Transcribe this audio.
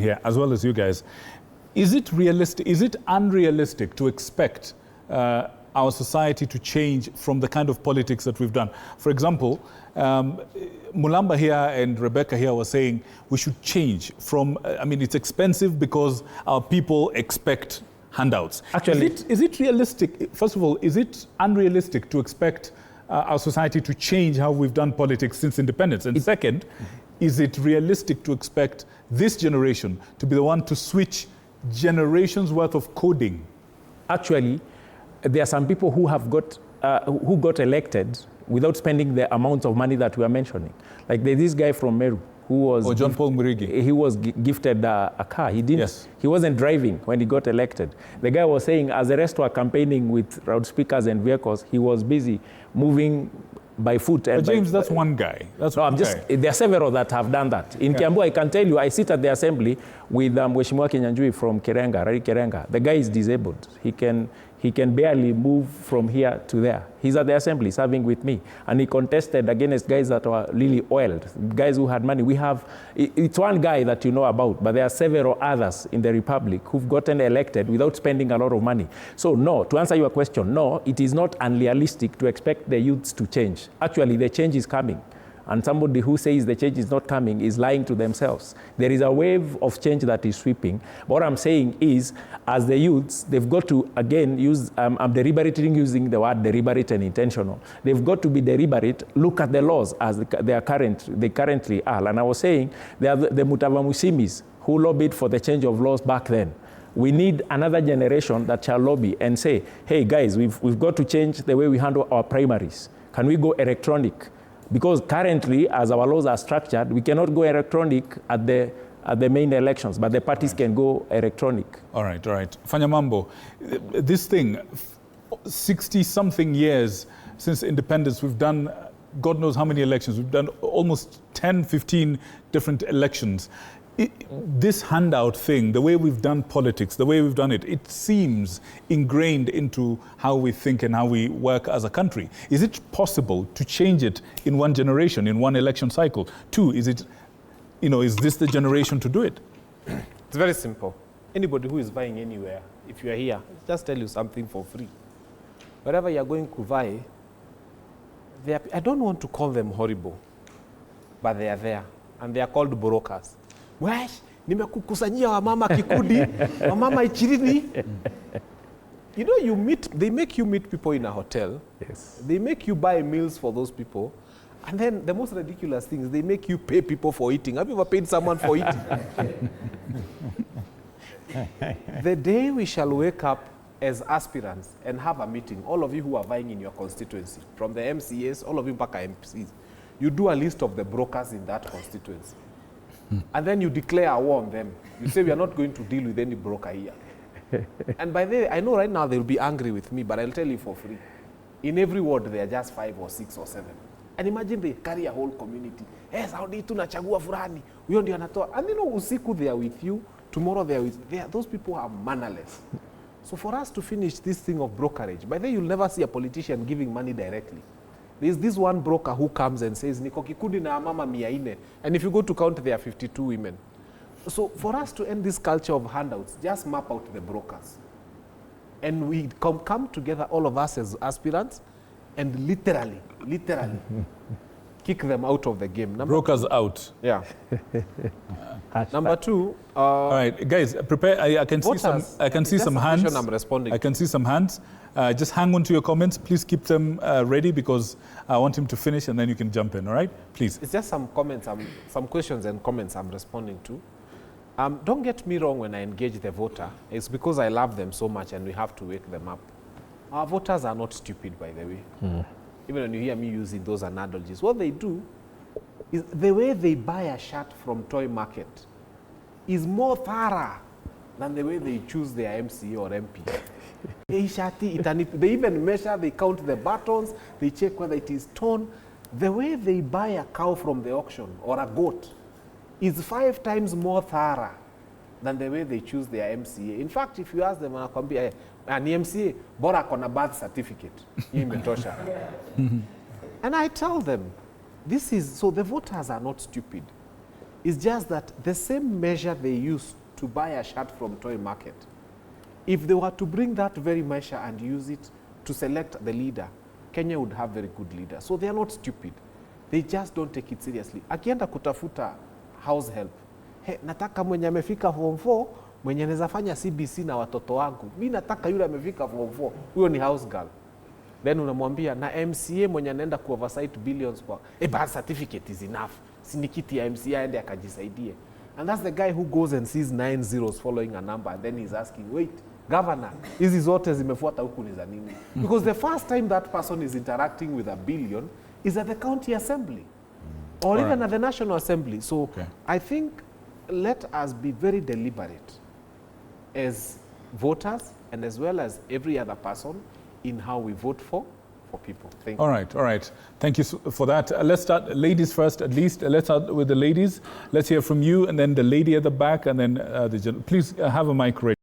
here, as well as you guys. Is it realistic, is it unrealistic to expect our society to change from the kind of politics that we've done? For example, Mulamba here and Rebecca here were saying we should change from, I mean, it's expensive because our people expect handouts. Actually, is it realistic, first of all, is it unrealistic to expect our society to change how we've done politics since independence? And second, is it realistic to expect this generation to be the one to switch generations worth of coding? Actually, there are some people who have got elected without spending the amount of money that we are mentioning. Like there's this guy from Meru who was John Paul Murigi. He was gifted a car. He didn't. Yes. He wasn't driving when he got elected. The guy was saying, as the rest were campaigning with loudspeakers and vehicles, he was busy moving by foot. But James, that's one guy. That's no, one I'm just. guy. There are several that have done that. In Kiambu, I can tell you, I sit at the assembly with Mheshimiwa Kinyanjui from Kerenga, Rari Kerenga. The guy is disabled. He can barely move from here to there. He's at the assembly serving with me. And he contested against guys that were really oiled, guys who had money. It's one guy that you know about, but there are several others in the Republic who've gotten elected without spending a lot of money. So no, to answer your question, no, it is not unrealistic to expect the youths to change. Actually, the change is coming. And somebody who says the change is not coming is lying to themselves. There is a wave of change that is sweeping. What I'm saying is, as the youths, they've got to, again, use, I'm deliberating using the word deliberate and intentional. They've got to be deliberate, look at the laws as they currently are. And I was saying, they are the Mutavamusimis who lobbied for the change of laws back then. We need another generation that shall lobby and say, hey guys, we've got to change the way we handle our primaries. Can we go electronic? Because currently, as our laws are structured, we cannot go electronic at the main elections, but the parties can go electronic. All right. Fanya Mambo, this thing, 60-something years since independence, we've done God knows how many elections. We've done almost 10, 15 different elections. This handout thing, the way we've done politics, the way we've done it, it seems ingrained into how we think and how we work as a country. Is it possible to change it in one generation, in one election cycle? Two, is this the generation to do it? It's very simple. Anybody who is buying anywhere, if you are here, just tell you something for free. Wherever you are going to buy, I don't want to call them horrible, but they are there, and they are called brokers. Wesh, nimekukusanyia wamama Kikudi, wamama Ichirini. You know, they make you meet people in a hotel. Yes. They make you buy meals for those people. And then the most ridiculous thing is they make you pay people for eating. Have you ever paid someone for eating? The day we shall wake up as aspirants and have a meeting, all of you who are vying in your constituency, from the MCAs, all of you back MPs, you do a list of the brokers in that constituency. And then you declare a war on them. You say, we are not going to deal with any broker here. And by the way, I know right now they'll be angry with me, but I'll tell you for free. In every ward, there are just 5 or 6 or 7. And imagine they carry a whole community. Hey, Saudi tunachagua fulani. Huyo ndio anatoa. And you know, usiku they are with you, tomorrow they are with you. Those people are mannerless. So for us to finish this thing of brokerage, by the way, you'll never see a politician giving money directly. There's this one broker who comes and says, Niko Kikundi na mama 400. And if you go to count, there are 52 women. So for us to end this culture of handouts, just map out the brokers. And we come together, all of us as aspirants, and literally, kick them out of the game. Brokers out. Yeah. Number 2. All right, guys, prepare. I can see some hands. I'm responding. I can see some hands. Just hang on to your comments. Please keep them ready because I want him to finish and then you can jump in. All right, please. It's just some comments, some questions and comments I'm responding to. Don't get me wrong when I engage the voter. It's because I love them so much and we have to wake them up. Our voters are not stupid, by the way. Even when you hear me using those analogies, what they do is the way they buy a shirt from Toi Market is more thorough than the way they choose their MCA or MP. They even measure, they count the buttons, they check whether it is torn. The way they buy a cow from the auction or a goat is 5 times more thorough than the way they choose their MCA. In fact, if you ask them, an MCA, bora kona birth certificate. And I tell them, so the voters are not stupid. It's just that the same measure they use to buy a shirt from Toi Market, if they were to bring that very measure and use it to select the leader, Kenya would have very good leaders. So they are not stupid. They just don't take it seriously. Akienda kutafuta house help, hey, nataka mwenye amefika form 4, mwenye anaweza fanya CBC na watoto wangu. Mimi nataka yule amefika form 4. Huyo ni house girl. Then unamwambia na MCA mwenye anaenda ku oversight billions kwa birth certificate is enough. Sinikiti ya MCA aende akajisaidie. And that's the guy who goes and sees 9 zeros following a number and then he's asking, wait, governor, hizi zote zimefuata huku ni za nini? Because the first time that person is interacting with a billion is at the county assembly or even at the national assembly. So I think let us be very deliberate as voters and as well as every other person in how we vote for people. Thank you. All right. Thank you for that. Let's start, ladies first, at least. Let's start with the ladies. Let's hear from you, and then the lady at the back, and then the gentleman. Please have a mic ready.